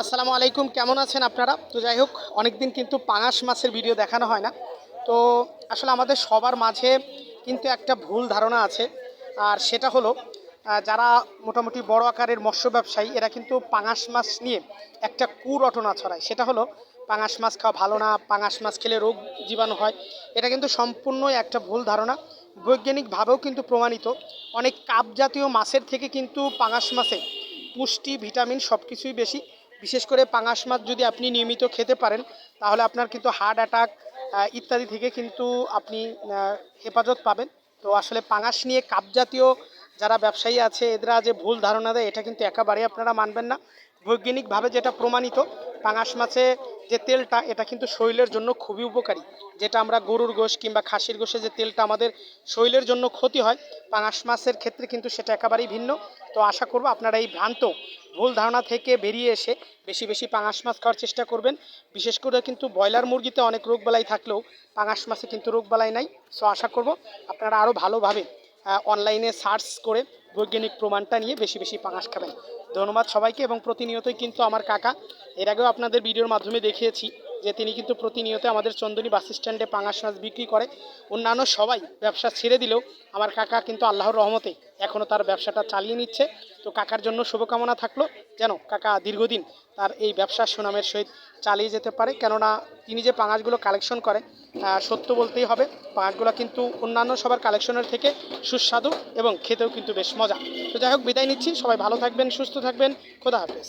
আসসালামু আলাইকুম, কেমন আছেন আপনারা? তো যাই হোক, অনেক দিন কিন্তু পাঙাশ মাছের ভিডিও দেখানো হয় না। তো আসলে আমাদের সবার মাঝে কিন্তু একটা ভুল ধারণা আছে। আর সেটা হলো যারা মোটামুটি বড় আকারের মৎস্য ব্যবসায়ী এরা কিন্তু পাঙাশ মাছ নিয়ে একটা কুরটনা ছড়ায়। সেটা হলো পাঙাশ মাছ খাওয়া ভালো না, পাঙাশ মাছ খেলে রোগ জীবাণু হয়। এটা কিন্তু সম্পূর্ণই একটা ভুল ধারণা। বৈজ্ঞানিকভাবেও কিন্তু প্রমাণিত। অনেক কাপ জাতীয় মাছের থেকে কিন্তু পাঙাশ মাছে পুষ্টি, ভিটামিন সব কিছুই বেশি। বিশেষ করে পাঙাশ মাছ যদি আপনি নিয়মিত খেতে পারেন তাহলে আপনার কিন্তু হার্ট অ্যাটাক ইত্যাদি থেকে কিন্তু আপনি হেফাজত পাবেন। তো আসলে পাঙাশ নিয়ে কাপ জাতীয় যারা ব্যবসায়ী আছে এরা যে ভুল ধারণা দেয় এটা কিন্তু একেবারেই আপনারা মানবেন না। বৈজ্ঞানিকভাবে যেটা প্রমাণিত, পাঙাশ মাছে যে তেলটা এটা কিন্তু শরীরের জন্য খুবই উপকারী। যেটা আমরা গরুর গোশ কিংবা খাসির গোশে যে তেলটা আমাদের শরীরের জন্য ক্ষতি হয়, পাঙাশ মাছের ক্ষেত্রে কিন্তু সেটা একেবারেই ভিন্ন। তো আশা করব আপনারা এই ভ্রান্ত ভুল ধারণা থেকে বেরিয়ে এসে বেশি বেশি পাঙাশ মাছ খাওয়ার চেষ্টা করবেন। বিশেষ করে কিন্তু ব্রয়লার মুরগিতে অনেক রোগবালাই থাকলেও পাঙাশ মাছে কিন্তু রোগবালাই নাই। সো আশা করব আপনারা আরও ভালোভাবে অনলাইনে সার্চ করে বৈজ্ঞানিক প্রমাণটা নিয়ে বেশি বেশি পাঙাশ খাবেন। ধন্যবাদ সবাইকে। এবং প্রতিনিয়তই কিন্তু আমার কাকা, এর আগেও আপনাদের ভিডিওর মাধ্যমে দেখিয়েছি যে তিনি কিন্তু প্রতিনিয়ত আমাদের চন্দনী বাস স্ট্যান্ডে পাঙাশ মাছ বিক্রি করে। অন্যান্য সবাই ব্যবসা ছেড়ে দিলেও আমার কাকা কিন্তু আল্লাহর রহমতে এখনও তার ব্যবসাটা চালিয়ে নিচ্ছে। তো কাকার জন্য শুভকামনা থাকলো যেন কাকা দীর্ঘদিন তার এই ব্যবসা সুনামের সহিত চালিয়ে যেতে পারে। কেননা তিনি যে পাঙাশগুলো কালেকশন করে, সত্য বলতেই হবে, পাঙাশগুলো কিন্তু অন্যান্য সবার কালেকশনের থেকে সুস্বাদু এবং খেতেও কিন্তু বেশ মজা। তো যাই হোক, বিদায় নিচ্ছি। সবাই ভালো থাকবেন, সুস্থ থাকবেন। খোদা হাফেজ।